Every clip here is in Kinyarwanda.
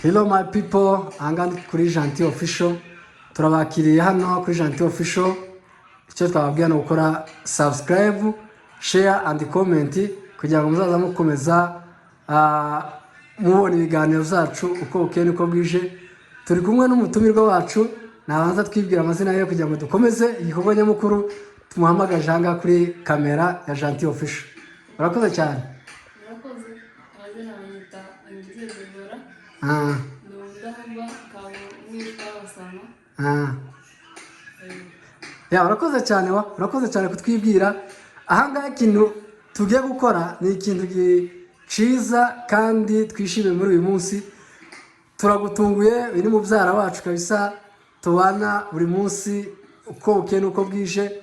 Hello my people, angana kuri Gentil Official. Turabakiriye hano kuri Gentil Official. Icyo twababwiye no gukora subscribe, share and comment kugira ngo muzaza mukomeza mubona ibiganiro byacu uko ukene uko bwije. Turi kumwe n'umutumirwa wacu, nabanza twibwira amazina ye kugira ngo dukomeze igikorwa nyamukuru tumuhamagaje hanga kuri kamera ya Gentil Official. Urakoze cyane. Urakoze cyane kutwibwira. Ahangaha ikintu tugiye gukora ni ikintu ciza kandi twishimiye muri uyu munsi. Turagutunguye, uri mubyara wacu kabisa, tubana buri munsi uko ukene uko bwije.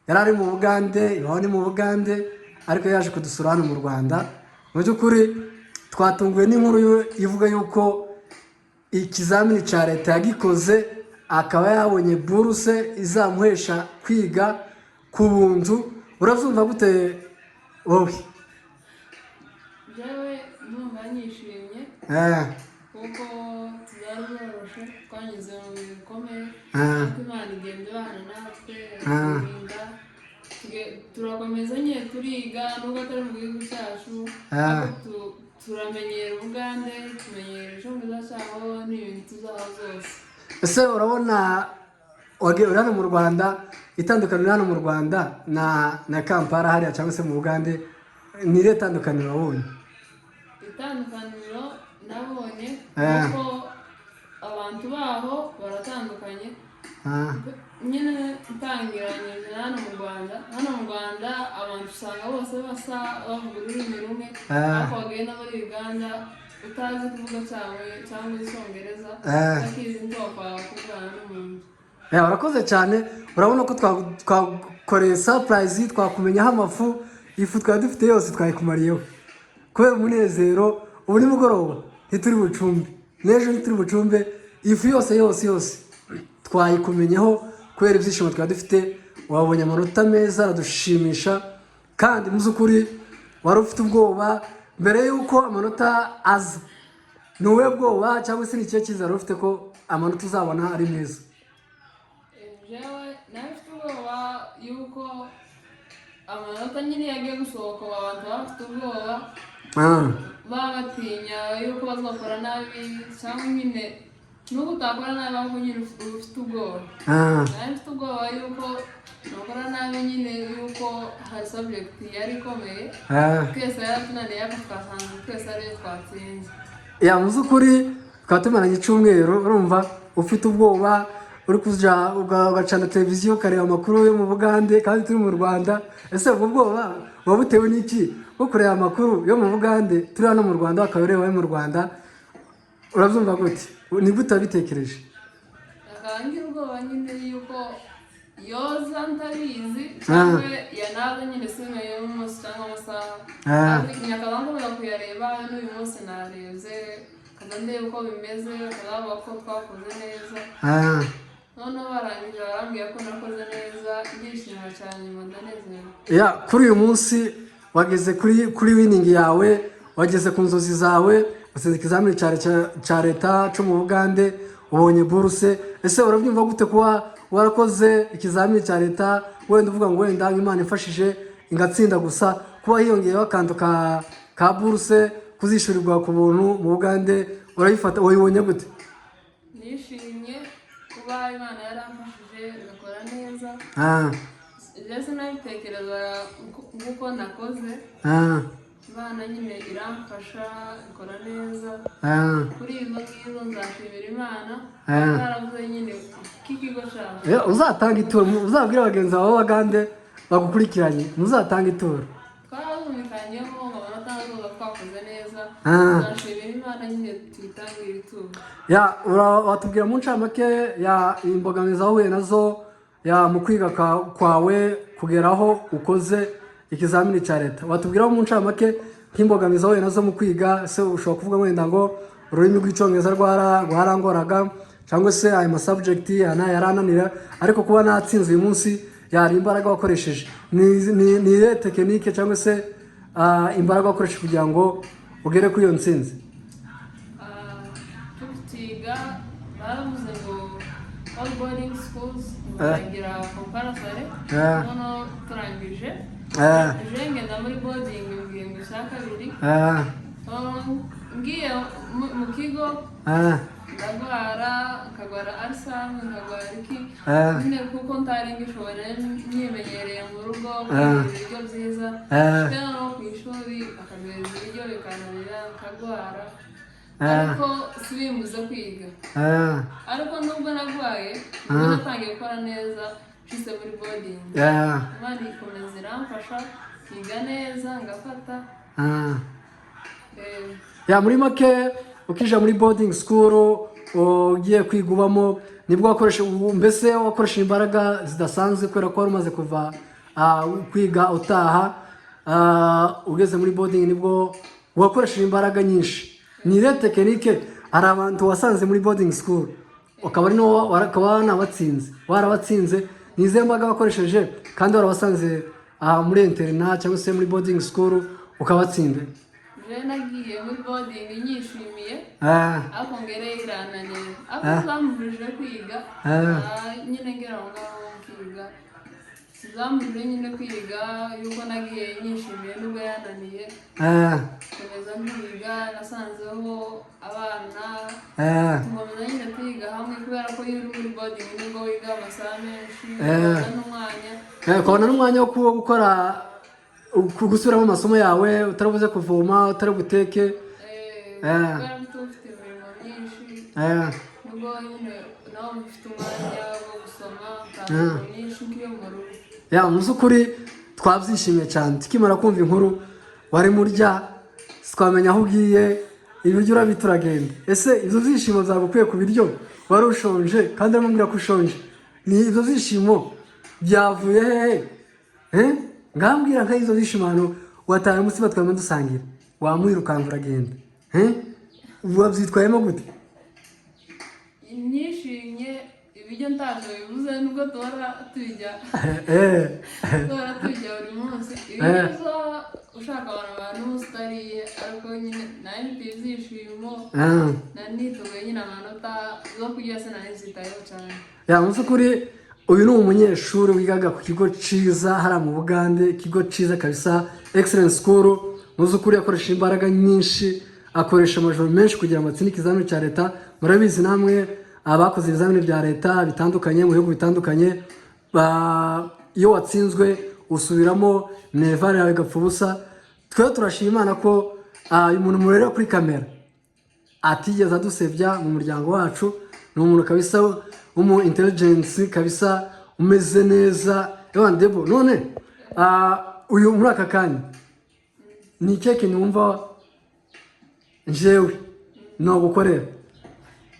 Yarari mu Bugande, iwawe ni mu Bugande, ariko yaje kudusura hano mu Rwanda. Mu by'ukuri twatunguwe n'inkuru ivuga yuko ikizamini cya leta yagikoze, akaba yabonye buruse izamuhesha kwiga ku buntu. Urabyumva gute wowe? Jewe numva nishimye kuko tuzaroroshe twanyuze mu bikomeye, kuko Imana igenda ibana natwe, turakomeza nyine turiga nubwo atari mu gihugu cyacu, turamenyera Ubugande, tumenyera icyongereza cyaho n'ibintu tuzaho zose. Ese urabona uri hano mu Rwanda, itandukaniro hano mu Rwanda na Kampala hariya cyangwa se mu Bugande ni irihe tandukaniro wabonye? Itandukaniro nabonye kuko abantu baho baratandukanye. Nyine ntangiranyije hano mu Rwanda abantu usanga bose basa bavuga ururimi rumwe, ariko wagenda muri Uganda utazi kuvuga cyangwa icyongereza utakizi ntitwapfa kuvugana n'umuntu. Urakoze cyane. Urabona ko twakoreye surprise, twakumenyaho amafu, ifu twari dufite yose twayikumariyeho kubera umunezero. Ubu ni mugoroba ntituri bucumbe, n'ejo ntituri bucumbe, ifu yose twayikumenyeho kubera ibyishimo twari dufite. Wabonye amanota meza aradushimisha, kandi mu by'ukuri wari ufite ubwoba mbere y'uko amanota aza. Ni ubuhe bwoba cyangwa se ni ikihe cyizere wari ufite ko amanota uzabona ari meza? Jewe nafite ubwoba y'uko amanota nyine yagiye gusohoka, abantu bafite ubwoba, baba batinya y'uko bazakora nabi, cyangwa nyine n'uko utakora nabi ahubwo nyine ufite ubwoba. Nafite ubwoba y'uko nakora nabi nyine y'uko hari subject yari ikomeye, twese yaratunaniye ariko twasanze twese ariyo twatsinze. Mu by'ukuri tukaba tumaranye icyumweru, urumva ufite ubwoba, uri kuja ugacana televiziyo ukareba amakuru yo mu Bugande kandi turi mu Rwanda. Ese ubwo bwoba wabutewe n'iki bwo kureba amakuru yo mu Bugande turi hano mu Rwanda akaba ureba mu Rwanda? Urabyumva gute? Ni gute wabitekereje? Akangira ubwoba nyine yuko yoza ntabizi cyangwa yanaza nyine simenye umunsi cyangwa amasaha, nyakabanga kuyareba n'uyu munsi narebye kandi ndebe uko bimeze, bavuga ko twakoze neza. Noneho barangije barambwira ko nakoze neza, ndishima cyane, nyuma ndanezerewe. Kuri uyu munsi wageze kuri winning yawe, wageze ku nzozi zawe, watsinze ikizamini cya leta cyo mu Bugande, ubonye buruse. Ese urabyumva gute kuba warakoze ikizamini cya leta, wenda uvuga ngo wenda Imana ifashije ingatsinda gusa, kuba hiyongeyeho akantu ka buruse kuzishyurirwa ku buntu mu Bugande, urayifata wayibonye gute? Nishimye kuba Imana yaramfashije ngakora neza. Ndetse nabitekereza nk'uko nakoze, Imana nyine iramfasha ikora neza. Kuri izo ngizo nzashimira Imana, naravuze nyine k'ikigo cyacu. Uzatanga ituro, uzabwira abagenzi bawe b'Abagande bagukurikiranye, muzatanga ituro. Twarazumikanyeho amanota azoza twakoze neza, nzashimira Imana nyine tuyitangire ituro. Watubwira mu ncamake ya imbogamizi wahuye nazo mu kwiga kwawe kugeraho ukoze ikizamini cya leta? Watubwiraho mu ncamake nk'imbogamizi wahuye nazo mu kwiga. Se ushobora kuvuga wenda ngo ururimi rw'icyongereza rwarangoraga, cyangwa se ayo masubject yarananira, ariko kuba natsinze uyu munsi yari imbaraga wakoresheje. Ni iyihe tekinike cyangwa se imbaraga wakoresheje kugira ngo ugere kuri iyo ntsinzi? tukiga baravuze ngo all boarding schools batangira compulsory noneho turangije ngenda muri boarding ingingo cya kabiri ngiye mu kigo ndagwara nkagwara arisame nkagwara iki nyine kuko ntari ngishobora nyimenyereye mu rugo kugira ibiryo byiza kandi no ku ishuri bakaduhereza ibiryo bikananira nkagwara ariko sibimbuze kwiga ariko nubwo nagwaye nibwo natangiye gukora neza nshyize muri boarding Imana ikomeza iramfasha nkiga neza ngafata muri make ukija muri boarding school ugiye kwiga ubamo nibwo wakoresha imbaraga zidasanzwe kubera ko wari umaze kuva kwiga utaha ugeze muri boarding nibwo wakoresheje imbaraga nyinshi. Ni ile tekinike hari abantu wasanze muri boarding school ukaba warabatsinze nize mbaga bakoresheje kandi warabasanze muri internat cyangwa se muri boarding school ukabatsinda. Nagiye muri boarding nyishimiye ako ngere irananiye ako zamubuje kwiga nyine ngera ngaho kwiga zamubuje nyine kwiga yuko nagiye nyishimiye nubwo yananiye komeza kwiga nasanzeho abana tugomeza nyine kwiga hamwe kubera ko iyo uri muri boarding nibwo wiga amasaha menshi ukabona n'umwanya wo gukora gusubiramo amasomo yawe utarabuze kuvoma utari buteke kubera ko ufite imirimo myinshi nubwo nyine nawe ufite umwanya wo gusoma kandi myinshi nk'iyo mu rugo mu by'ukuri twabyishimiye cyane tukimara kumva inkuru wari murya twamenya aho ugiye ibiryo urabita uragenda. Ese ibyo byishimo byagukwiye ku biryo wari ushonje kandi uramubwira ko ushonje ni ibyo byishimo byavuye hehe ngambwira nka izo zishimano wataye umunsi batwame dusangira wamwirukanga uragenda wabyitwayemo gute? Nishimye ibiryo ntacyo bivuze nubwo tuhora tujya buri munsi ibiryo ushaka abantu utariye ariko nyine nawe mfite ibyishimo nanituye nyine amanota zo kurya se nawe zitayeho cyane. Mu by'ukuri uyu ni umunyeshuri wigaga ku kigo cyiza hariya mu Bugande, ikigo cyiza kabisa excellent school. Mu by'ukuri akoresha imbaraga nyinshi, akoresha amajoro menshi kugira ngo atsinde ikizamini cya leta. Murabizi namwe abakoze ibizamini bya leta bitandukanye mu bihugu bitandukanye, iyo watsinzwe usubiramo nevare yawe igapfa ubusa. Twe turashima Imana ko uyu muntu murera kuri kamera atigeze adusebya mu muryango wacu. Ni umuntu kabisa umu intelligence kabisa umeze neza. Debo none uyu muri aka kanya ni ikeke numva njewe no gukorera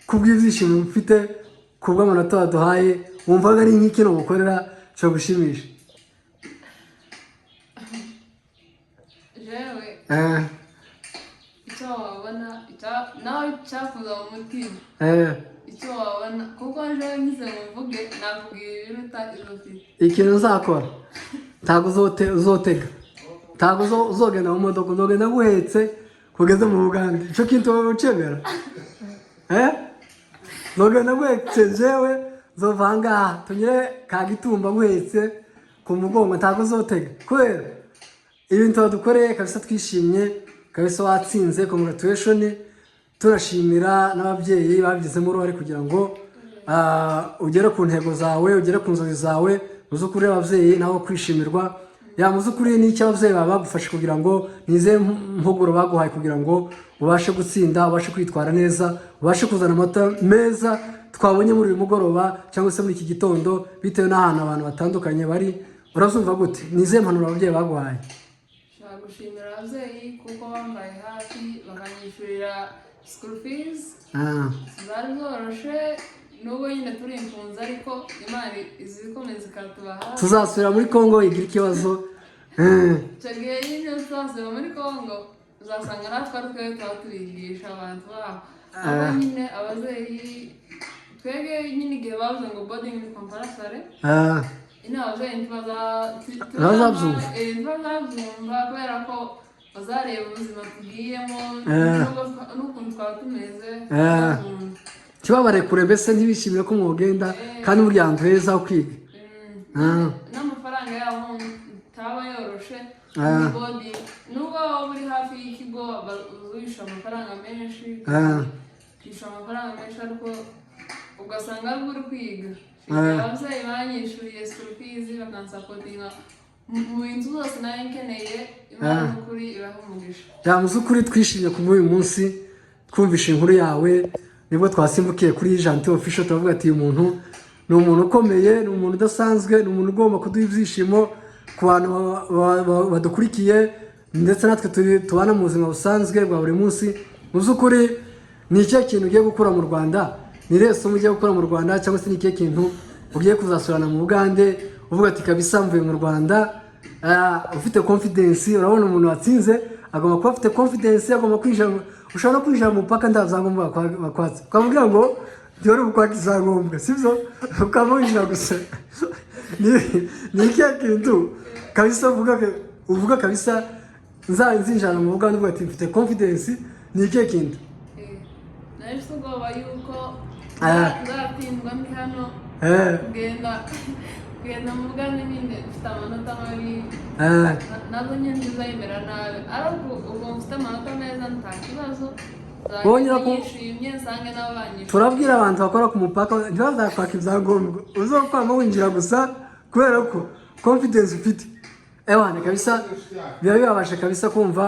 kubw'ibyishimo mfite kubw'amanota waduhaye wumvaga ari nk'iki no gukorera cyo gushimisha jewe icyo wabona nawe cyakuza mu mutima icyo wabona kuko jewe ngize muvuge nakubwira ibiruta izofite ikintu uzakora ntabwo uzotega ntabwo uzogenda mu modoka uzogenda guhetse kugeza mu Bugande icyo kintu ucemera uzogenda guhetse jewe zovanga tunyire ka Gitumba guhetse ku mugongo ntabwo uzotega kubera ibintu badukoreye kabisa twishimye kabisa watsinze congratulation. Turashimira n'ababyeyi babigizemo uruhare kugira ngo ugere ku ntego zawe ugere ku nzozi zawe. Muzukuri ababyeyi nabo kwishimirwa muzukuri n'icyo ababyeyi baba bagufashe kugira ngo nize mpuguro baguhaye kugira ngo ubashe gutsinda ubashe kwitwara neza ubashe kuzana amata meza twabonye muri uyu mugoroba cyangwa se muri iki gitondo bitewe n'ahantu abantu batandukanye bari. Urabyumva gute? nize impanuro ababyeyi baguhaye? Gushimira ababyeyi kuko bambaye hafi bakanyishyurira school fees zari zoroshe nubwo nyine turi impunzi ariko Imana izikomeza ikatuba hafi. Tuzasubira muri Congo igira ikibazo icyo gihe nyine tuzasubira muri Congo uzasanga natwe ari twe tuba tubigisha abantu baho abo nyine ababyeyi twebwe nyine igihe bavuze ngo boarding ni compulsory ino ababyeyi ntibazabyumva kubera ko bazareba ubuzima tugiyemo n'ukuntu twaba tumeze kibabarekure mbese ntibishimire ko mwogenda kandi muri ahantu heza ho kwiga. N'amafaranga yaho ntaba yoroshe n'ibodi nubwo waba uri hafi y'ikigo bazuhisha amafaranga menshi ukishyura amafaranga menshi ariko ugasanga ari uri kwiga. Ababyeyi banyishyuriye school fees bakansapotinga mu bintu zose nayo nkeneye. Imana n'ukuri ibaha umugisha. Mu z'ukuri twishimye ku uyu munsi twumvishe inkuru yawe nibwo twasimbukiye kuri Gentil Official turavuga ati uyu muntu ni umuntu ukomeye, ni umuntu udasanzwe, ni umuntu ugomba kuduha ibyishimo ku bantu badukurikiye ndetse natwe tubana mu buzima busanzwe bwa buri munsi. Mu by'ukuri ni ikihe kintu ugiye gukora mu Rwanda? Ni irihe somo ugiye gukora mu Rwanda cyangwa se ni ikihe kintu ugiye kuzasurana mu Bugande uvuga ati kabisa mvuye mu Rwanda ufite confidence? Urabona umuntu watsinze agomba kuba afite confidence, agomba kwinjira, ushobora no kwinjira mu mupaka ndazangombwa bakwatse ukamubwira ngo byore bukwaka izangombwa sibyo ukamwinjira gusa. Ni ikihe kintu kabisa uvuga kabisa nzinjana mu Bugande uvuga ati mfite confidence? Ni ikihe kintu? Nari ubwoba yuko nzatindwa ndi hano kugenda mu Bugande nyine mfite amanota mabi nazo nyine ntizayemera nabi ariko ubu mfite amanota meza nta kibazo yishimye nsange nabo banyishyura. Turabwira abantu bakora ku mupaka ntibazakwaka ibyangombwa uzokwama winjira gusa kubera ko confidence ufite. Ewana kabisa biba bibabasha kabisa kumva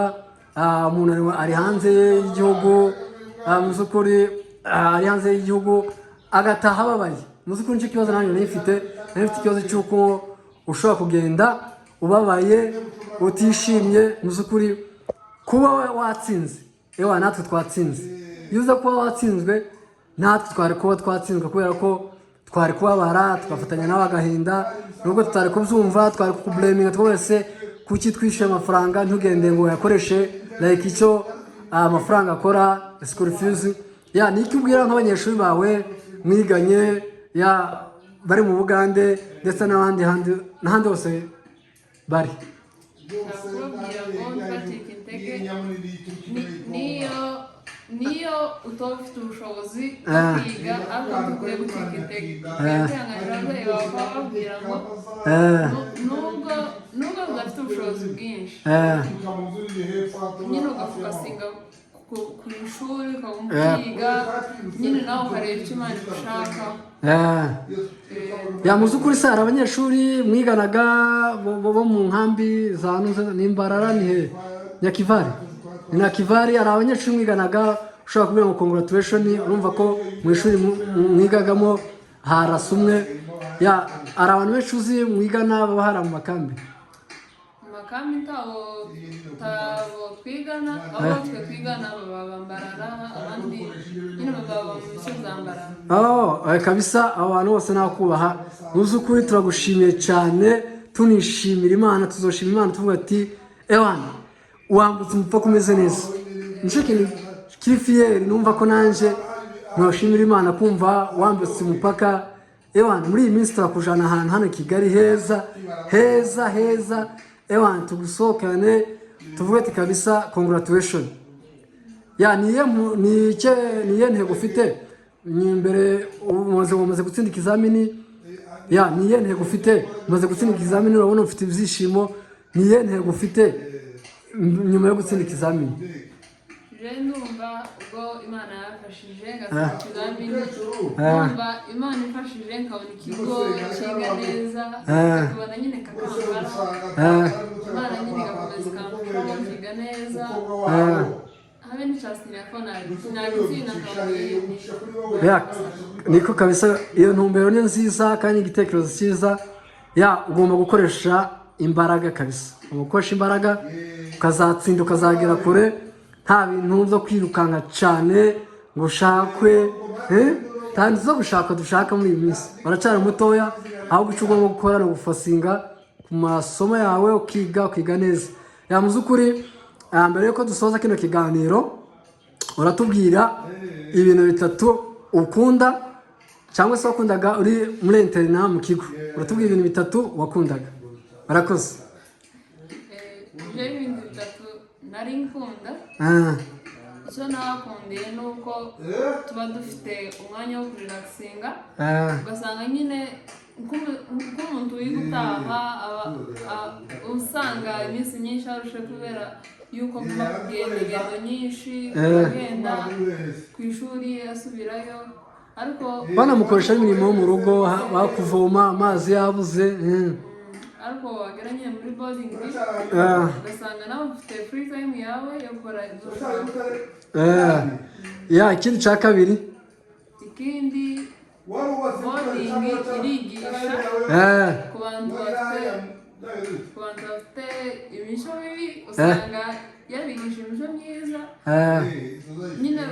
umuntu ari hanze y'igihugu mu by'ukuri ari hanze y'igihugu agataha ababaye. Mu by'ukuri nicyo kibazo nanjye nifite ikibazo cy'uko ushobora kugenda ubabaye utishimye. Mu by'ukuri kuba watsinze natwe twatsinze, iyo uza kuba watsinzwe natwe twari kuba twatsinzwe kubera ko twari kubabara tugafatanya n'abagahinda nubwo tutari kubyumva twari kukubureminga twese kuki twishyuye amafaranga ntugende ngo yakoreshe like icyo amafaranga akora school fees. Ni iki ubwira nk'abanyeshuri bawe mwiganye bari mu Bugande ndetse n'ahandi hose bari? niyo utaba ufite ubushobozi bwo kwiga ariko dukwiye gucika intege. Kwihanganira ababyeyi bawe bakababwira ngo nubwo udafite ubushobozi bwinshi nyine ugafokasinga ku ishuri ukaguma ukiga nyine nawe ukareba icyo Imana igushaka. Mu by'ukuri se hari abanyeshuri mwiganaga bo mu nkambi za Nimbarara ni Nyakivari? Ni Nyakivari hari abanyeshuri mwiganaga ushobora kubwira ngo congratulation urumva ko mu ishuri mwigagamo harasa umwe. Hari abantu benshi uzi mwigana baba hari mu makambi? Mu makambi ntabo twigana, abo twe twigana baba Mbarara abandi nyine baba mu bice bya Mbarara. Kabisa abo bantu bose nakubaha. Mu by'ukuri turagushimiye cyane tunishimira Imana, tuzoshima Imana tuvuga ati ewana wambutse umupaka umeze neza. Nicyo kintu kiri fiyeri numva ko nanjye nashimira Imana kumva wambutse umupaka. Muri iyi minsi turakujana ahantu hano Kigali heza tugusohokane tuvuge ati kabisa congratulation. Niye ntego ufite imbere umaze gutsinda ikizamini? Niye ntego ufite umaze gutsinda ikizamini urabona ufite ibyishimo? Niye ntego ufite nyuma yo gutsinda ikizamini? Ndumva ubwo Imana yafashije ngatsinda ikizamini, ndumva Imana ifashije nkabona ikigo kiga neza nkabona nyine Kampala, Imana nyine igakomeza ikamfasha kiga neza habe n'icyasiniya ko nagitsinda nkabona. Niko kabisa iyo ntumbero ni nziza kandi igitekerezo cyiza. Ugomba gukoresha imbaraga kabisa, gukoresha imbaraga ukazatsinda ukazagera kure nta bintu byo kwirukanka cyane ngo ushakwe kandi zo gushaka dushaka muri iyi minsi baracyari mutoya. Ahubwo icyo ugomba gukora ni ugufasinga ku masomo yawe ukiga neza. Mu by'ukuri mbere yuko dusoza kino kiganiro uratubwira ibintu bitatu ukunda cyangwa se wakundaga uri muri interina mu kigo. Uratubwira ibintu bitatu wakundaga. Barakoze. Ibintu bitatu nari nkunda icyo nakundiye ni uko tuba dufite umwanya wo kurelaxinga ugasanga nyine nk'umuntu wiga utaha usanga iminsi myinshi arusha kubera yuko kuba kugenda ingendo nyinshi agenda ku ishuri asubirayo ariko banamukoresha imirimo yo mu rugo bakuvoma amazi yabuze ariko wagera nyine muri boarding ugasanga nawe ufite free time yawe yo gukora ibyo ushaka. Ikindi cya kabiri ikindi boarding irigisha ku bantu bafite imico mibi usanga yabigisha imico myiza nyine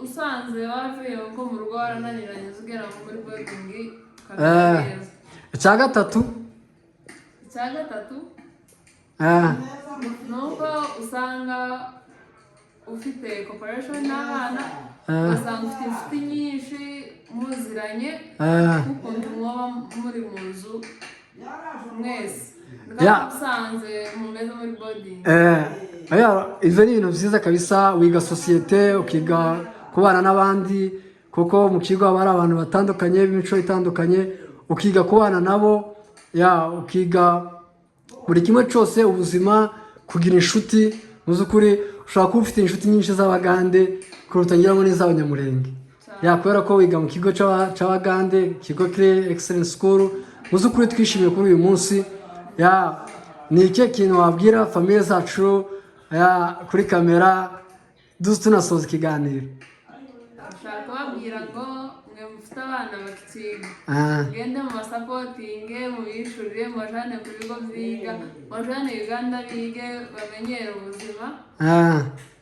usanze wavuye nko mu rugo warananiranye ugera muri boarding ukamenya neza. Icya gatatu ni uko usanga ufite cooperation n'abana ugasanga ufite inshuti nyinshi muziranye nk'ukuntu muba muri mu nzu mwese usanze mumeze muri boarding. Ibyo ni ibintu byiza kabisa, wiga sosiyete ukiga kubana n'abandi kuko mu kigo haba hari abantu batandukanye b'imico itandukanye, ukiga kubana nabo ukiga buri kimwe cyose ubuzima, kugira inshuti. Mu by'ukuri ushobora kuba ufite inshuti nyinshi z'Abagande kuruta ngira ngo n'iz'Abanyamurenge kubera ko wiga mu kigo cy'Abagande, ikigo kiri excellent school. Mu by'ukuri twishimiye kuri uyu munsi. Ni ikihe kintu wabwira famiye zacu kuri kamera tunasoza ikiganiro? Ushaka kubabwira ngo mwe mufite abana bakiga mugende mu masapotinge mubishurire mubajane ku bigo byiga mubajane Uganda bige bamenyere ubuzima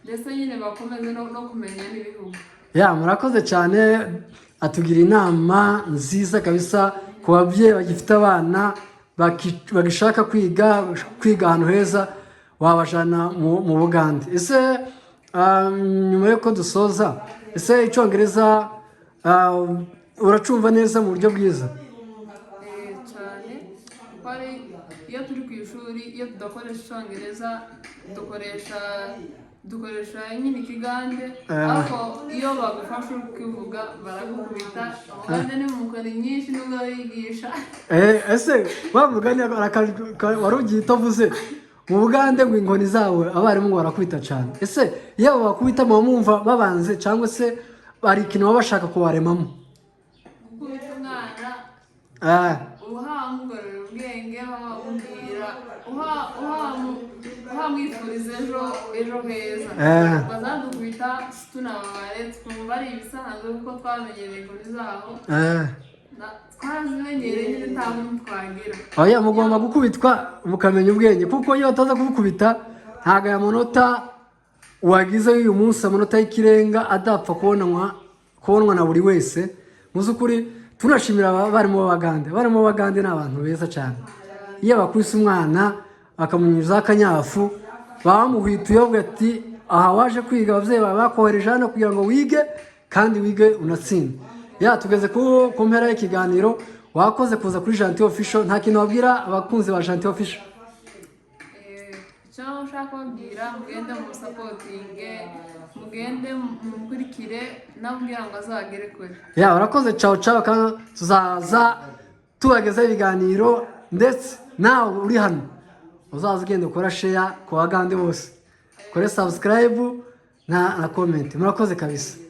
ndetse nyine bakomeze no kumenya n'ibihugu. Murakoze cyane, atugira inama nziza kabisa ku babyeyi bagifite abana bagishaka kwiga ahantu heza wabajana mu Bugande. Ese nyuma yuko dusoza, ese Icyongereza uracumva neza mu buryo bwiza? Cyane kuko iyo turi ku ishuri iyo tudakoresha Icyongereza dukoresha nyine Ikigande, ariko iyo bagufasha ukivuga baragukubita. Abagande ni mu nkoni nyinshi nubwo bigisha. Ese wamugani wari ugiye utavuze mu Bugande ngo inkoni zawe abarimu ngo barakubita cyane. Ese iyo bakubita muba mwumva babanze cyangwa se hari ikintu baba bashaka kubaremamo? Gukubita umwana uhamugorora ubwenge, uhamwifuriza ejo heza. Bazadukubita tunababare twumva ari ibisanzwe kuko twamenyereye inkoni zabo twarazimenyereye nyine nta muntu twagira. Mugomba gukubitwa mukamenya ubwenge, kuko iyo bataza kubukubita ntabwo aya manota wagize uyu munsi, amanota y'ikirenga adapfa kubonwa na buri wese. Mu by'ukuri tunashimira abarimu b'Abagande ni abantu beza cyane. Iyo bakubise umwana bakamunyuzaho akanyafu bamuhwituye bavuga ati aha waje kwiga, ababyeyi bawe bakohereje hano kugira ngo wige kandi wige unatsinde. Tugeze ku mpera y'ikiganiro. Wakoze kuza kuri Gentil Official. Nta kintu wabwira abakunzi ba Gentil Official? Icyo ushaka kubabwira, mugende mu sapotinge, mugende mukurikire nabwira ngo azagere kure. Urakoze, ciao kandi tuzaza tubagezaho ibiganiro, ndetse nawe uri hano uzaza ugenda ukora share ku Bagande bose, kore subscribe na comment. Murakoze kabisa.